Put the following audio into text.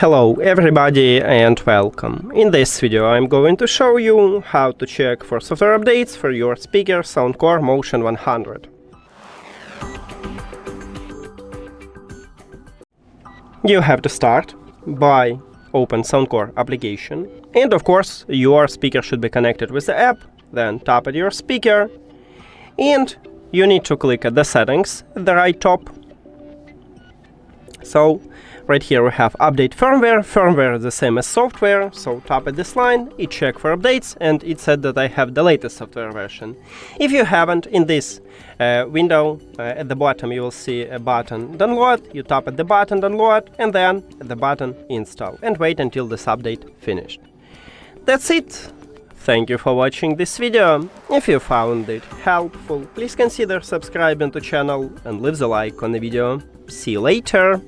Hello everybody and welcome. In this video I'm going to show you how to check for software updates for your speaker SOUNDCORE Motion 100. You have to start by open SOUNDCORE application, and of course your speaker should be connected with the app. Then tap at your speaker and you need to click at the settings at the right top. So right here we have update firmware. Firmware is the same as software, so tap at this line, it check for updates, and it said that I have the latest software version. If you haven't, in this window at the bottom you will see a button download. You tap at the button download and then at the button install and wait until this update finished. That's it. Thank you for watching this video. If you found it helpful, please consider subscribing to the channel and leave the like on the video. See you later!